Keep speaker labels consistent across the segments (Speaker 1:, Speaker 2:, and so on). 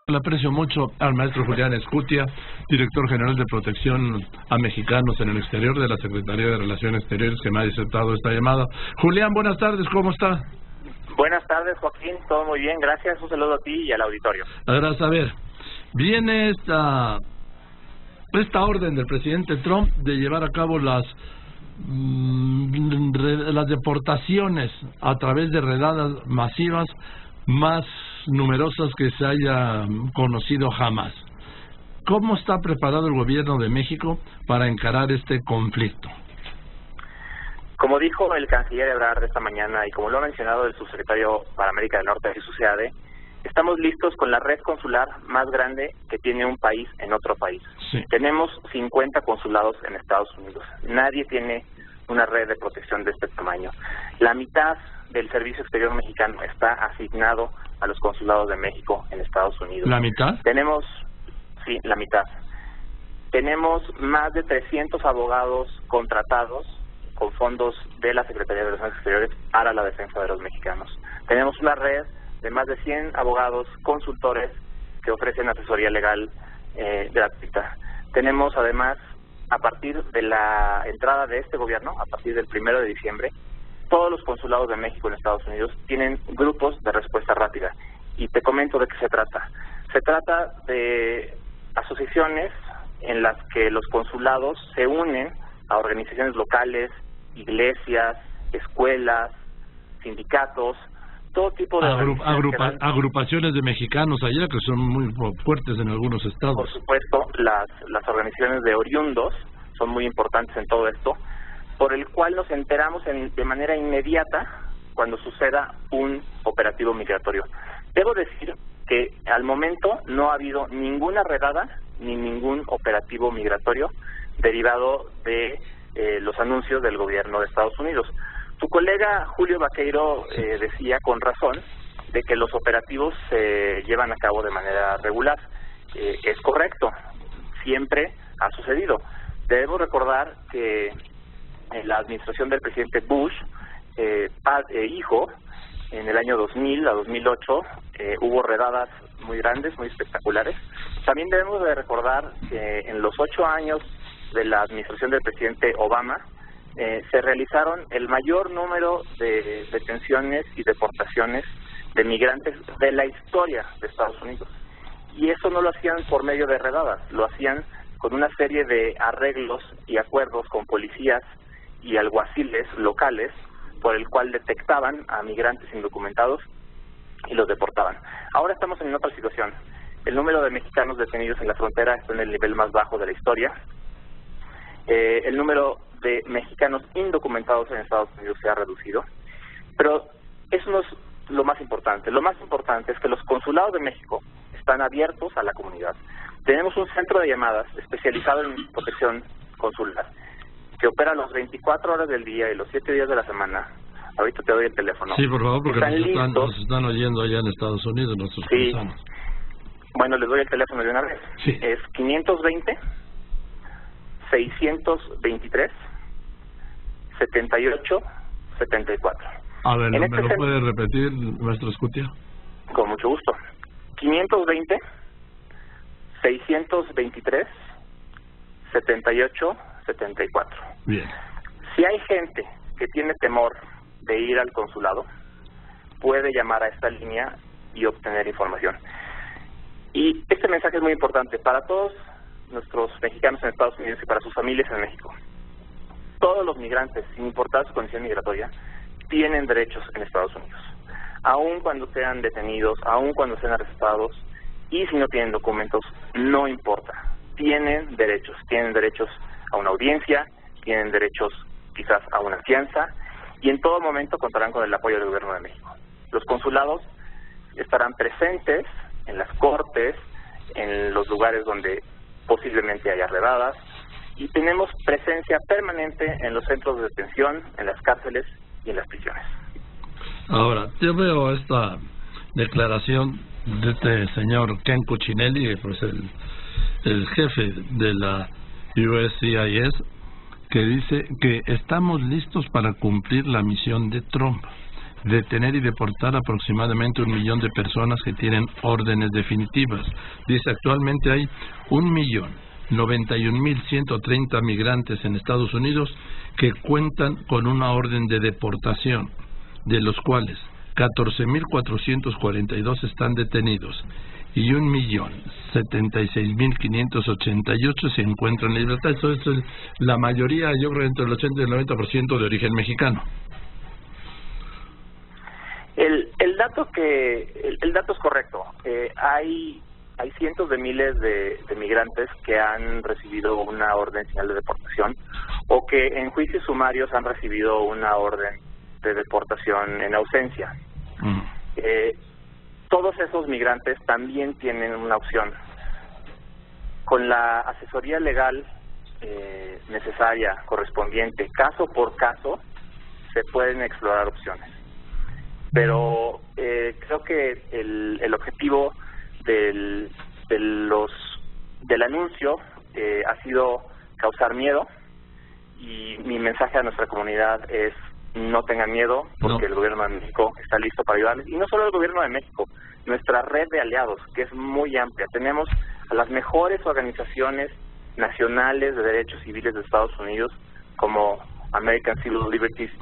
Speaker 1: Le aprecio mucho al maestro Julián Escutia, director general de Protección a Mexicanos en el Exterior de la Secretaría de Relaciones Exteriores, que me ha aceptado esta llamada. Julián, buenas tardes, ¿cómo está?
Speaker 2: Buenas tardes, Joaquín, todo muy bien, gracias, un saludo a ti y al auditorio.
Speaker 1: Gracias. A ver, viene esta orden del presidente Trump de llevar a cabo las deportaciones a través de redadas masivas más numerosas que se haya conocido jamás. ¿Cómo está preparado el gobierno de México para encarar este conflicto?
Speaker 2: Como dijo el canciller Ebrard esta mañana y como lo ha mencionado el subsecretario para América del Norte, Jesús Seade, estamos listos con la red consular más grande que tiene un país en otro país.
Speaker 1: Sí.
Speaker 2: Tenemos 50 consulados en Estados Unidos. Nadie tiene una red de protección de este tamaño. La mitad del Servicio Exterior Mexicano está asignado a los consulados de México en Estados Unidos.
Speaker 1: ¿La mitad?
Speaker 2: Sí, la mitad. Tenemos más de 300 abogados contratados con fondos de la Secretaría de Relaciones Exteriores para la defensa de los mexicanos. Tenemos una red de más de 100 abogados consultores que ofrecen asesoría legal gratuita. Tenemos además, a partir de la entrada de este gobierno, a partir del 1 de diciembre, todos los consulados de México en Estados Unidos tienen grupos de respuesta rápida. Y te comento de qué se trata. Se trata de asociaciones en las que los consulados se unen a organizaciones locales, iglesias, escuelas, sindicatos, todo tipo de
Speaker 1: agrupaciones de mexicanos allá que son muy fuertes en algunos estados.
Speaker 2: Por supuesto, las organizaciones de oriundos son muy importantes en todo esto, por el cual nos enteramos de manera inmediata cuando suceda un operativo migratorio. Debo decir que al momento no ha habido ninguna redada ni ningún operativo migratorio derivado de los anuncios del gobierno de Estados Unidos. Tu colega Julio Vaqueiro decía con razón de que los operativos se llevan a cabo de manera regular. Es correcto, siempre ha sucedido. Debemos recordar que en la administración del presidente Bush, hijo, en el año 2000 a 2008, hubo redadas muy grandes, muy espectaculares. También debemos de recordar que en los 8 años de la administración del presidente Obama, se realizaron el mayor número de detenciones y deportaciones de migrantes de la historia de Estados Unidos. Y eso no lo hacían por medio de redadas, lo hacían con una serie de arreglos y acuerdos con policías y alguaciles locales, por el cual detectaban a migrantes indocumentados y los deportaban. Ahora estamos en otra situación. El número de mexicanos detenidos en la frontera está en el nivel más bajo de la historia. El número de mexicanos indocumentados en Estados Unidos se ha reducido, pero eso no es lo más importante. Lo más importante es que los consulados de México están abiertos a la comunidad. Tenemos un centro de llamadas especializado en protección consular que opera las 24 horas del día y los 7 días de la semana. Ahorita te doy el teléfono.
Speaker 1: Sí, por favor, porque nos están oyendo allá en Estados Unidos nuestros paisanos.
Speaker 2: Bueno, les doy el teléfono de una vez.
Speaker 1: Sí.
Speaker 2: Es 520-623-78-74.
Speaker 1: A ver, ¿me lo puede repetir, nuestro Escutia?
Speaker 2: Con mucho gusto. 520-623-78-74.
Speaker 1: Bien.
Speaker 2: Si hay gente que tiene temor de ir al consulado, puede llamar a esta línea y obtener información. Y este mensaje es muy importante para todos nuestros mexicanos en Estados Unidos y para sus familias en México. Todos los migrantes, sin importar su condición migratoria, tienen derechos en Estados Unidos. Aun cuando sean detenidos, aun cuando sean arrestados, y si no tienen documentos, no importa. Tienen derechos a una audiencia, tienen derechos quizás a una fianza, y en todo momento contarán con el apoyo del gobierno de México. Los consulados estarán presentes en las cortes, en los lugares donde posiblemente haya redadas, y tenemos presencia permanente en los centros de detención, en las cárceles y en las prisiones.
Speaker 1: Ahora, yo veo esta declaración de este señor Ken Cuccinelli, pues el jefe de la USCIS, que dice que estamos listos para cumplir la misión de Trump. detener y deportar aproximadamente 1 millón de personas que tienen órdenes definitivas. Dice, actualmente hay 1.091.130 migrantes en Estados Unidos que cuentan con una orden de deportación, de los cuales 14.442 están detenidos y 1.076.588 se encuentran en libertad. Eso es la mayoría, yo creo, entre el 80 y el 90% de origen mexicano.
Speaker 2: El dato es correcto. Hay cientos de miles de migrantes que han recibido una orden señal de deportación o que en juicios sumarios han recibido una orden de deportación en ausencia. Todos esos migrantes también tienen una opción. Con la asesoría legal necesaria, correspondiente, caso por caso, se pueden explorar opciones. Pero creo que el objetivo del anuncio ha sido causar miedo, y mi mensaje a nuestra comunidad es: no tengan miedo, porque el gobierno de México está listo para ayudarles. Y no solo el gobierno de México, nuestra red de aliados, que es muy amplia. Tenemos a las mejores organizaciones nacionales de derechos civiles de Estados Unidos, como American Civil Liberties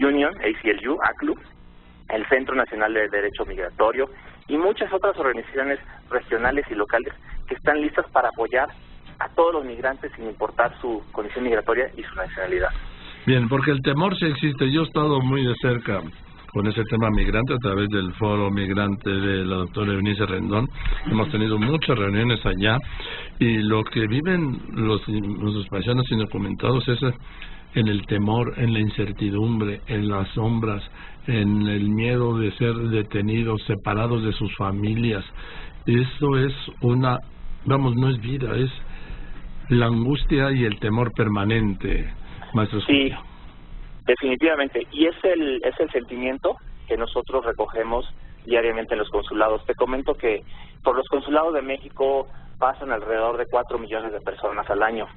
Speaker 2: Union, ACLU, el Centro Nacional de Derecho Migratorio, y muchas otras organizaciones regionales y locales que están listas para apoyar a todos los migrantes sin importar su condición migratoria y su nacionalidad.
Speaker 1: Bien, porque el temor sí existe. Yo he estado muy de cerca con ese tema migrante a través del Foro Migrante de la doctora Eunice Rendón. Hemos tenido muchas reuniones allá, y lo que viven los paisanos indocumentados es en el temor, en la incertidumbre, en las sombras, en el miedo de ser detenidos, separados de sus familias. Eso es no es vida, es la angustia y el temor permanente, maestro.
Speaker 2: Sí, definitivamente. Y es el sentimiento que nosotros recogemos diariamente en los consulados. Te comento que por los consulados de México pasan alrededor de 4 millones de personas al año.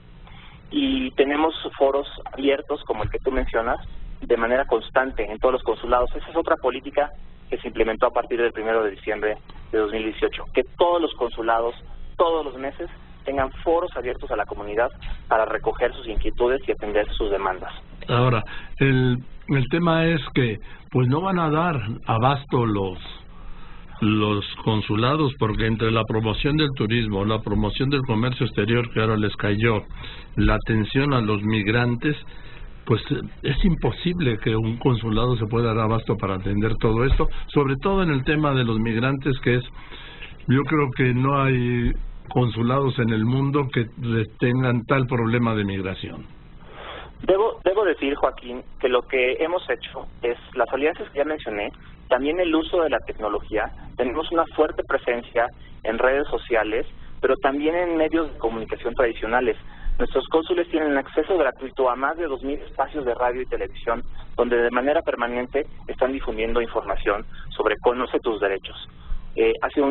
Speaker 2: Y tenemos foros abiertos, como el que tú mencionas, de manera constante en todos los consulados. Esa es otra política que se implementó a partir del 1 de diciembre de 2018, que todos los consulados, todos los meses, tengan foros abiertos a la comunidad para recoger sus inquietudes y atender sus demandas.
Speaker 1: Ahora, el tema es que pues no van a dar abasto los consulados, porque entre la promoción del turismo, la promoción del comercio exterior que ahora les cayó, la atención a los migrantes, pues es imposible que un consulado se pueda dar abasto para atender todo esto, sobre todo en el tema de los migrantes, que yo creo que no hay consulados en el mundo que tengan tal problema de migración.
Speaker 2: Debo decir, Joaquín, que lo que hemos hecho es las alianzas que ya mencioné, también el uso de la tecnología. Tenemos una fuerte presencia en redes sociales, pero también en medios de comunicación tradicionales. Nuestros cónsules tienen acceso gratuito a más de 2.000 espacios de radio y televisión, donde de manera permanente están difundiendo información sobre Conoce tus derechos. Hace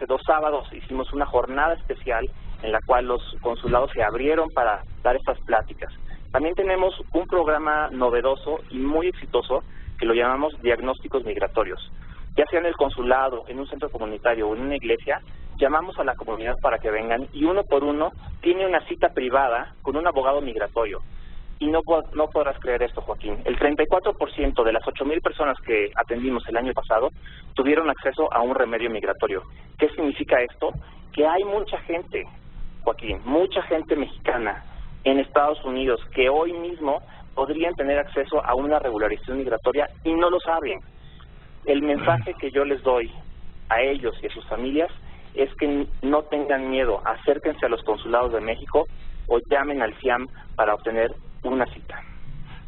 Speaker 2: 2 sábados hicimos una jornada especial en la cual los consulados se abrieron para dar estas pláticas. También tenemos un programa novedoso y muy exitoso que lo llamamos diagnósticos migratorios. Ya sea en el consulado, en un centro comunitario o en una iglesia, llamamos a la comunidad para que vengan, y uno por uno tiene una cita privada con un abogado migratorio. Y no podrás creer esto, Joaquín. El 34% de las 8,000 personas que atendimos el año pasado tuvieron acceso a un remedio migratorio. ¿Qué significa esto? Que hay mucha gente, Joaquín, mucha gente mexicana en Estados Unidos que hoy mismo podrían tener acceso a una regularización migratoria y no lo saben. El mensaje que yo les doy a ellos y a sus familias es que no tengan miedo, acérquense a los consulados de México o llamen al CIAM para obtener una cita.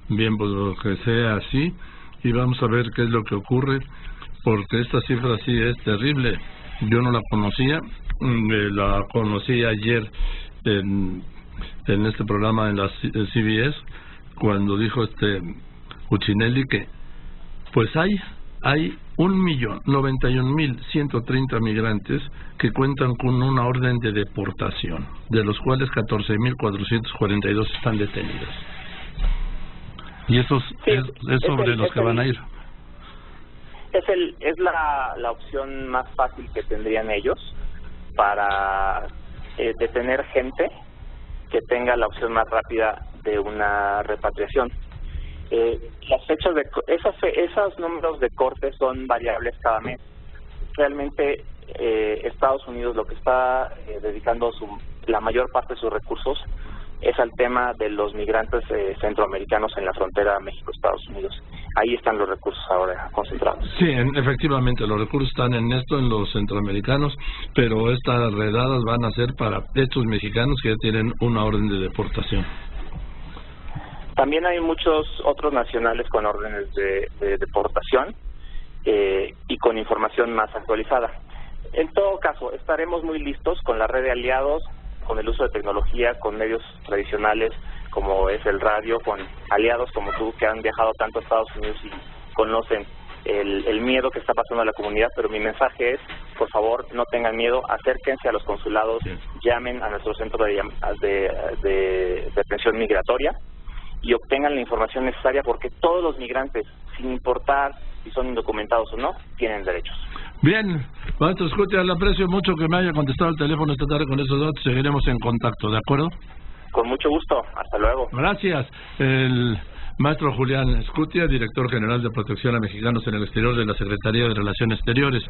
Speaker 1: Bien, pues lo que sea así, y vamos a ver qué es lo que ocurre, porque esta cifra sí es terrible. Yo no la conocía, la conocí ayer en este programa en la CBS, cuando dijo Cuccinelli que pues hay 1.091.130 migrantes que cuentan con una orden de deportación, de los cuales 14.442 están detenidos. Y eso
Speaker 2: Sí,
Speaker 1: es sobre los que van a ir.
Speaker 2: Es la opción más fácil que tendrían ellos para detener gente que tenga la opción más rápida de una repatriación. Las fechas de esos números de corte son variables cada mes. Realmente Estados Unidos lo que está dedicando la mayor parte de sus recursos es al tema de los migrantes centroamericanos en la frontera México-Estados Unidos. Ahí están los recursos ahora concentrados.
Speaker 1: Sí, efectivamente, los recursos están en los centroamericanos, pero estas redadas van a ser para estos mexicanos que ya tienen una orden de deportación.
Speaker 2: También hay muchos otros nacionales con órdenes de deportación y con información más actualizada. En todo caso, estaremos muy listos con la red de aliados, con el uso de tecnología, con medios tradicionales como es el radio, con aliados como tú que han viajado tanto a Estados Unidos y conocen el miedo que está pasando a la comunidad, pero mi mensaje es, por favor, no tengan miedo, acérquense a los consulados, llamen a nuestro centro de atención migratoria y obtengan la información necesaria, porque todos los migrantes, sin importar si son indocumentados o no, tienen derechos.
Speaker 1: Bien, maestro Escutia, le aprecio mucho que me haya contestado el teléfono esta tarde con esos datos. Seguiremos en contacto, ¿de acuerdo?
Speaker 2: Con mucho gusto, hasta luego.
Speaker 1: Gracias. El maestro Julián Escutia, director general de Protección a Mexicanos en el Exterior de la Secretaría de Relaciones Exteriores.